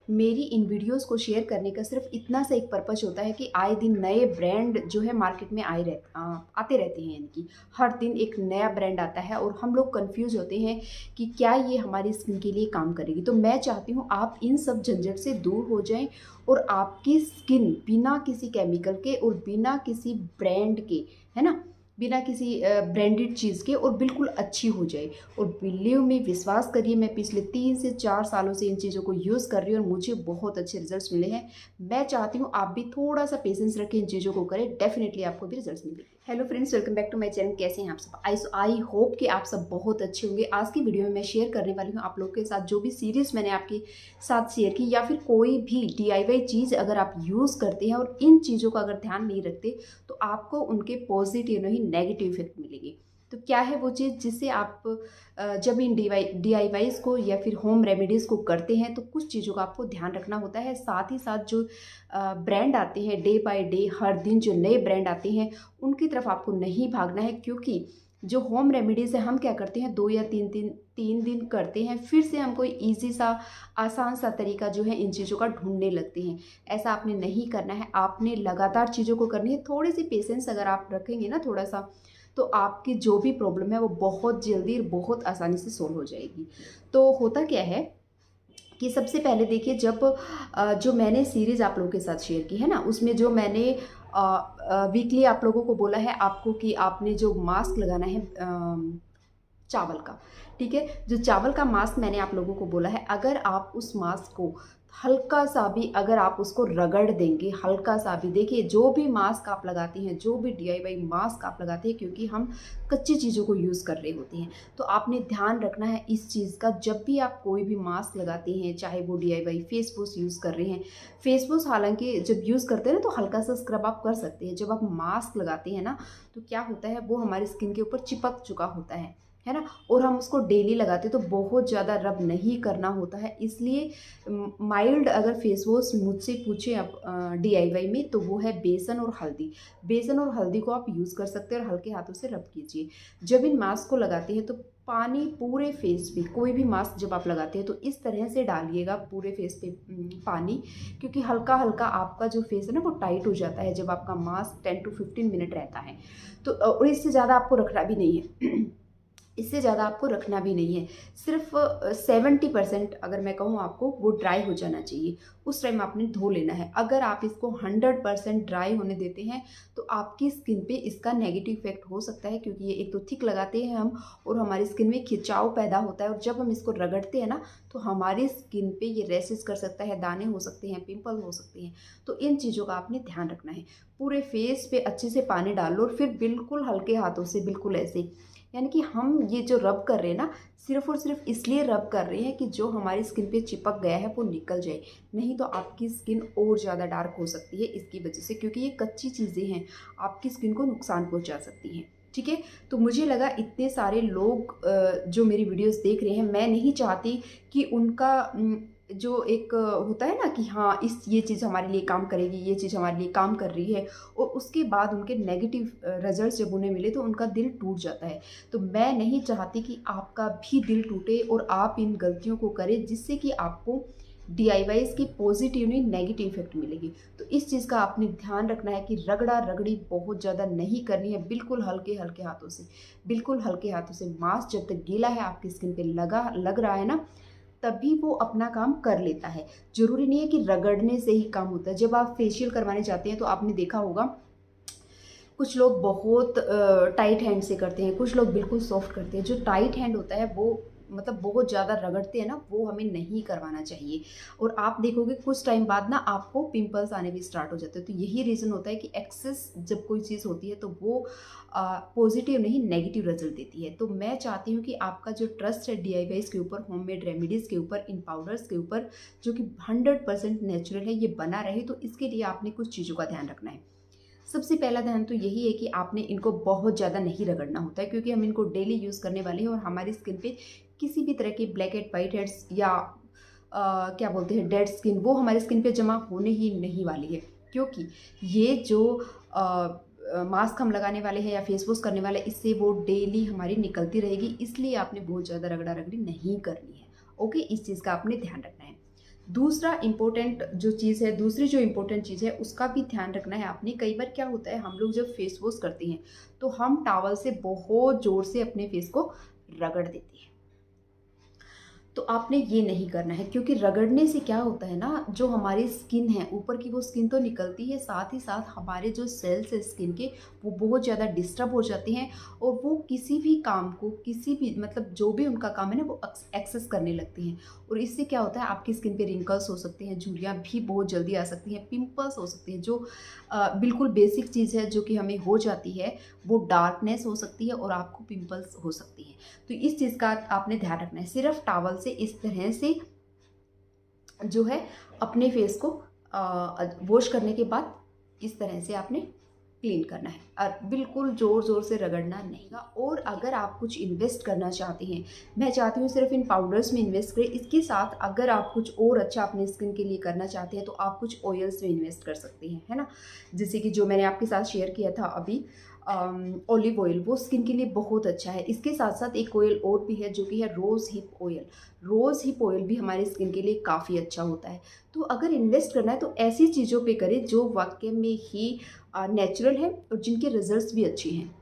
मेरी इन वीडियोस को शेयर करने का सिर्फ इतना सा एक पर्पस होता है कि आए दिन नए ब्रांड जो है मार्केट में आते रहते हैं। यानी कि हर दिन एक नया ब्रांड आता है और हम लोग कंफ्यूज होते हैं कि क्या ये हमारी स्किन के लिए काम करेगी। तो मैं चाहती हूँ आप इन सब झंझट से दूर हो जाएं और आपकी स्किन बिना किसी केमिकल के और बिना किसी ब्रांड के, है ना, बिना किसी ब्रांडेड चीज़ के और बिल्कुल अच्छी हो जाए। और बिलीव में, विश्वास करिए, मैं पिछले 3 से 4 सालों से इन चीज़ों को यूज़ कर रही हूँ और मुझे बहुत अच्छे रिजल्ट्स मिले हैं। मैं चाहती हूँ आप भी थोड़ा सा पेशेंस रखें, इन चीज़ों को करें, डेफिनेटली आपको भी रिजल्ट्स मिलेंगे। Hello friends, welcome back to my channel. कैसे हैं आप सब? आई होप कि आप सब बहुत अच्छे होंगे। आज की वीडियो में मैं शेयर करने वाली हूँ आप लोगों के साथ जो भी सीरीज़ मैंने आपके साथ शेयर की, या फिर कोई भी DIY चीज़ अगर आप यूज़ करते हैं और इन चीज़ों का अगर ध्यान नहीं रखते तो आपको उनके पॉजिटिव नहीं नेगेटिव इफेक्ट मिलेंगे। तो क्या है वो चीज़ जिससे आप जब इन DIYs को या फिर होम रेमेडीज़ को करते हैं तो कुछ चीज़ों का आपको ध्यान रखना होता है। साथ ही साथ जो ब्रांड आते हैं डे बाय डे, हर दिन जो नए ब्रांड आते हैं उनकी तरफ आपको नहीं भागना है, क्योंकि जो होम रेमेडीज़ है हम क्या करते हैं 2 या 3 दिन करते हैं, फिर से हम कोई ईजी सा आसान सा तरीका जो है इन चीज़ों का ढूंढने लगते हैं। ऐसा आपने नहीं करना है, आपने लगातार चीज़ों को करनी है। थोड़ी सी पेशेंस अगर आप रखेंगे ना थोड़ा सा, तो आपकी जो भी प्रॉब्लम है वो बहुत जल्दी और बहुत आसानी से सोल्व हो जाएगी। तो होता क्या है कि सबसे पहले देखिए, जब जो मैंने सीरीज़ आप लोगों के साथ शेयर की है ना, उसमें जो मैंने वीकली आप लोगों को बोला है आपको कि आपने जो मास्क लगाना है चावल का, ठीक है, जो चावल का मास्क मैंने आप लोगों को बोला है, अगर आप उस मास्क को हल्का सा भी अगर आप उसको रगड़ देंगे, हल्का सा भी, देखिए जो भी मास्क आप लगाते हैं, जो भी DIY मास्क आप लगाते हैं, क्योंकि हम कच्ची चीज़ों को यूज़ कर रहे होते हैं, तो आपने ध्यान रखना है इस चीज़ का। जब भी आप कोई भी मास्क लगाते हैं, चाहे वो DIY फेस वॉश यूज़ कर रहे हैं, फेस वॉश हालांकि जब यूज़ करते हैं ना तो हल्का सा स्क्रब आप कर सकते हैं। जब आप मास्क लगाते हैं ना तो क्या होता है, वो हमारी स्किन के ऊपर चिपक चुका होता है ना, और हम उसको डेली लगाते हैं तो बहुत ज़्यादा रब नहीं करना होता है। इसलिए माइल्ड अगर फेस वॉश मुझसे पूछे आप DIY में, तो वो है बेसन और हल्दी। बेसन और हल्दी को आप यूज़ कर सकते हैं और हल्के हाथों से रब कीजिए। जब इन मास्क को लगाते हैं तो पानी पूरे फेस पे, कोई भी मास्क जब आप लगाते हैं तो इस तरह से डालिएगा पूरे फेस पे पानी, क्योंकि हल्का हल्का आपका जो फेस है ना वो टाइट हो जाता है जब आपका मास्क 10 to 15 मिनट रहता है। तो और इससे ज़्यादा आपको रखना भी नहीं है इससे ज़्यादा आपको रखना भी नहीं है। सिर्फ 70% अगर मैं कहूँ आपको, वो ड्राई हो जाना चाहिए। उस टाइम आपने धो लेना है। अगर आप इसको 100% ड्राई होने देते हैं तो आपकी स्किन पे इसका नेगेटिव इफेक्ट हो सकता है, क्योंकि ये एक तो थिक लगाते हैं हम और हमारी स्किन में खिंचाव पैदा होता है, और जब हम इसको रगड़ते हैं ना तो हमारी स्किन पे ये रैशेस कर सकता है, दाने हो सकते हैं, पिंपल हो सकते हैं। तो इन चीज़ों का आपने ध्यान रखना है। पूरे फेस पे अच्छे से पानी डाल लो और फिर बिल्कुल हल्के हाथों से, बिल्कुल ऐसे, यानी कि हम ये जो रब कर रहे हैं ना, सिर्फ और सिर्फ इसलिए रब कर रहे हैं कि जो हमारी स्किन पे चिपक गया है वो निकल जाए। नहीं तो आपकी स्किन और ज़्यादा डार्क हो सकती है इसकी वजह से, क्योंकि ये कच्ची चीज़ें हैं, आपकी स्किन को नुकसान पहुंचा सकती हैं। ठीक है, तो मुझे लगा इतने सारे लोग जो मेरी वीडियोस देख रहे हैं, मैं नहीं चाहती कि उनका जो एक होता है ना कि हाँ ये चीज़ हमारे लिए काम करेगी, ये चीज़ हमारे लिए काम कर रही है, और उसके बाद उनके नेगेटिव रिजल्ट्स जब उन्हें मिले तो उनका दिल टूट जाता है। तो मैं नहीं चाहती कि आपका भी दिल टूटे और आप इन गलतियों को करें जिससे कि आपको DIYs की पॉजिटिव नहीं नेगेटिव इफेक्ट मिलेगी। तो इस चीज़ का आपने ध्यान रखना है कि रगड़ा रगड़ी बहुत ज़्यादा नहीं करनी है, बिल्कुल हल्के हल्के हाथों से, बिल्कुल हल्के हाथों से। मास्क जब तक गीला है, आपकी स्किन पे लग रहा है ना, तभी वो अपना काम कर लेता है। ज़रूरी नहीं है कि रगड़ने से ही काम होता है। जब आप फेशियल करवाने जाते हैं तो आपने देखा होगा, कुछ लोग बहुत टाइट हैंड से करते हैं, कुछ लोग बिल्कुल सॉफ्ट करते हैं। जो टाइट हैंड होता है वो मतलब बहुत ज़्यादा रगड़ते हैं ना, वो हमें नहीं करवाना चाहिए। और आप देखोगे कुछ टाइम बाद ना आपको पिंपल्स आने भी स्टार्ट हो जाते हैं। तो यही रीज़न होता है कि एक्सेस जब कोई चीज़ होती है तो वो पॉजिटिव नहीं नेगेटिव रिजल्ट देती है। तो मैं चाहती हूँ कि आपका जो ट्रस्ट है DIYs के ऊपर, होममेड रेमेडीज़ के ऊपर, इन पाउडर्स के ऊपर, जो कि 100% नेचुरल है, ये बना रहे। तो इसके लिए आपने कुछ चीज़ों का ध्यान रखना है। सबसे पहला ध्यान तो यही है कि आपने इनको बहुत ज़्यादा नहीं रगड़ना होता है, क्योंकि हम इनको डेली यूज़ करने वाले हैं और हमारी स्किन पे किसी भी तरह के ब्लैक हेड, वाइट हेड्स या क्या बोलते हैं डेड स्किन, वो हमारी स्किन पे जमा होने ही नहीं वाली है। क्योंकि ये जो मास्क हम लगाने वाले हैं या फेस वॉश करने वाले हैं, इससे वो डेली हमारी निकलती रहेगी। इसलिए आपने बहुत ज़्यादा रगड़ा रगड़ी नहीं करनी है। ओके, इस चीज़ का आपने ध्यान रखना है। दूसरा इम्पोर्टेंट जो चीज़ है, दूसरी जो इम्पोर्टेंट चीज़ है उसका भी ध्यान रखना है आपने। कई बार क्या होता है, हम लोग जब फेस वॉश करते हैं तो हम टॉवल से बहुत ज़ोर से अपने फेस को रगड़ देते हैं। तो आपने ये नहीं करना है, क्योंकि रगड़ने से क्या होता है ना, जो हमारी स्किन है ऊपर की वो स्किन तो निकलती है, साथ ही साथ हमारे जो सेल्स है स्किन के वो बहुत ज़्यादा डिस्टर्ब हो जाते हैं और वो किसी भी काम को, किसी भी मतलब जो भी उनका काम है ना वो एक्सेस करने लगते हैं। और इससे क्या होता है, आपकी स्किन पे रिंकल्स हो सकते हैं, झुर्रियाँ भी बहुत जल्दी आ सकती हैं, पिंपल्स हो सकते हैं। जो बिल्कुल बेसिक चीज़ है जो कि हमें हो जाती है, वो डार्कनेस हो सकती है और आपको पिंपल्स हो सकती हैं। तो इस चीज़ का आपने ध्यान रखना है। सिर्फ टॉवल से इस तरह से जो है अपने फेस को वॉश करने के बाद इस तरह से आपने क्लीन करना है और बिल्कुल ज़ोर ज़ोर से रगड़ना नहीं है। और अगर आप कुछ इन्वेस्ट करना चाहते हैं, मैं चाहती हूँ सिर्फ इन पाउडर्स में इन्वेस्ट करें, इसके साथ अगर आप कुछ और अच्छा अपने स्किन के लिए करना चाहते हैं तो आप कुछ ऑयल्स में इन्वेस्ट कर सकते हैं, है ना। जैसे कि जो मैंने आपके साथ शेयर किया था अभी, ऑलिव ऑयल, वो स्किन के लिए बहुत अच्छा है। इसके साथ साथ एक ऑयल और भी है जो कि है rose hip oil. Rose hip oil भी हमारी स्किन के लिए काफ़ी अच्छा होता है। तो अगर इन्वेस्ट करना है तो ऐसी चीज़ों पे करें जो वाकई में ही नेचुरल है और जिनके रिजल्ट्स भी अच्छे हैं,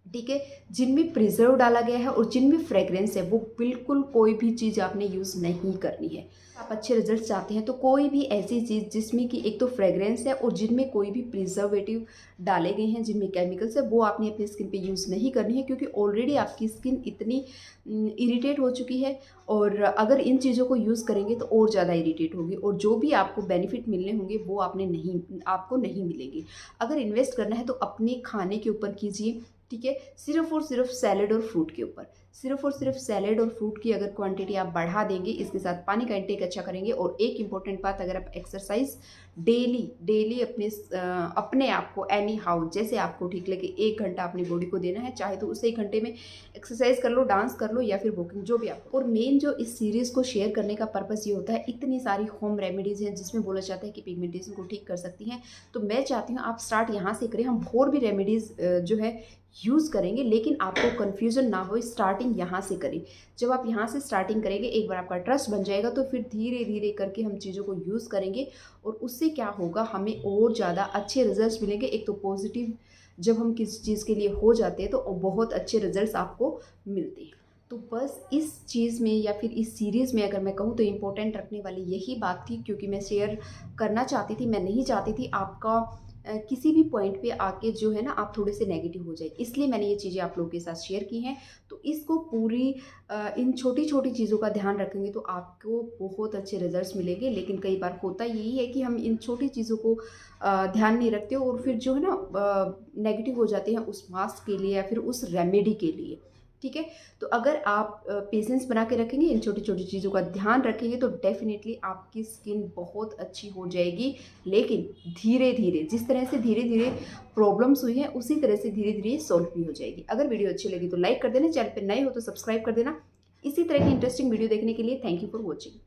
ठीक है। जिनमें प्रिजर्व डाला गया है और जिनमें फ्रेग्रेंस है, वो बिल्कुल कोई भी चीज़ आपने यूज़ नहीं करनी है। आप अच्छे रिजल्ट चाहते हैं तो कोई भी ऐसी चीज़ जिसमें कि एक तो फ्रेग्रेंस है और जिनमें कोई भी प्रिजर्वेटिव डाले गए हैं, जिनमें केमिकल्स है, वो आपने अपनी स्किन पे यूज़ नहीं करनी है, क्योंकि ऑलरेडी आपकी स्किन इतनी इरिटेट हो चुकी है। और अगर इन चीज़ों को यूज़ करेंगे तो और ज़्यादा इरिटेट होगी और जो भी आपको बेनिफिट मिलने होंगे वो आपको नहीं मिलेंगे। अगर इन्वेस्ट करना है तो अपने खाने के ऊपर कीजिए, ठीक है। सिर्फ और सिर्फ सैलेड और फ्रूट के ऊपर, सिर्फ और सिर्फ सैलेड और फ्रूट की अगर क्वांटिटी आप बढ़ा देंगे, इसके साथ पानी का इंटेक अच्छा करेंगे। और एक इम्पॉर्टेंट बात, अगर आप एक्सरसाइज डेली अपने आप को एनी हाउ जैसे आपको ठीक लगे 1 घंटा अपनी बॉडी को देना है, चाहे तो उस 1 घंटे में एक्सरसाइज कर लो, डांस कर लो या फिर वॉकिंग, जो भी आप। और मेन जो इस सीरीज़ को शेयर करने का पर्पस ये होता है, इतनी सारी होम रेमेडीज़ हैं जिसमें बोला जाता है कि पिगमेंटेशन को ठीक कर सकती हैं, तो मैं चाहती हूँ आप स्टार्ट यहाँ से करें। हम और भी रेमेडीज़ जो है यूज़ करेंगे, लेकिन आपको कन्फ्यूज़न ना हो, स्टार्टिंग यहाँ से करें। जब आप यहाँ से स्टार्टिंग करेंगे, एक बार आपका ट्रस्ट बन जाएगा तो फिर धीरे धीरे करके हम चीज़ों को यूज़ करेंगे और उससे क्या होगा, हमें और ज़्यादा अच्छे रिजल्ट्स मिलेंगे। एक तो पॉजिटिव जब हम किसी चीज़ के लिए हो जाते हैं तो बहुत अच्छे रिजल्ट्स आपको मिलते हैं। तो बस इस चीज़ में या फिर इस सीरीज़ में अगर मैं कहूँ तो इम्पोर्टेंट रखने वाली यही बात थी, क्योंकि मैं शेयर करना चाहती थी। मैं नहीं चाहती थी आपका किसी भी पॉइंट पे आके जो है ना आप थोड़े से नेगेटिव हो जाए, इसलिए मैंने ये चीज़ें आप लोगों के साथ शेयर की हैं। तो इसको पूरी इन छोटी छोटी चीज़ों का ध्यान रखेंगे तो आपको बहुत अच्छे रिजल्ट्स मिलेंगे। लेकिन कई बार होता यही है कि हम इन छोटी चीज़ों को ध्यान नहीं रखते और फिर जो है ना नेगेटिव हो जाते हैं उस मास्क के लिए या फिर उस रेमेडी के लिए, ठीक है। तो अगर आप पेशेंस बना के रखेंगे, इन छोटी छोटी चीज़ों का ध्यान रखेंगे, तो डेफिनेटली आपकी स्किन बहुत अच्छी हो जाएगी। लेकिन धीरे धीरे, जिस तरह से धीरे धीरे प्रॉब्लम्स हुई हैं उसी तरह से धीरे धीरे सॉल्व भी हो जाएगी। अगर वीडियो अच्छी लगी तो लाइक कर देना, चैनल पर नए हो तो सब्सक्राइब कर देना। इसी तरह की इंटरेस्टिंग वीडियो देखने के लिए थैंक यू फॉर वॉचिंग।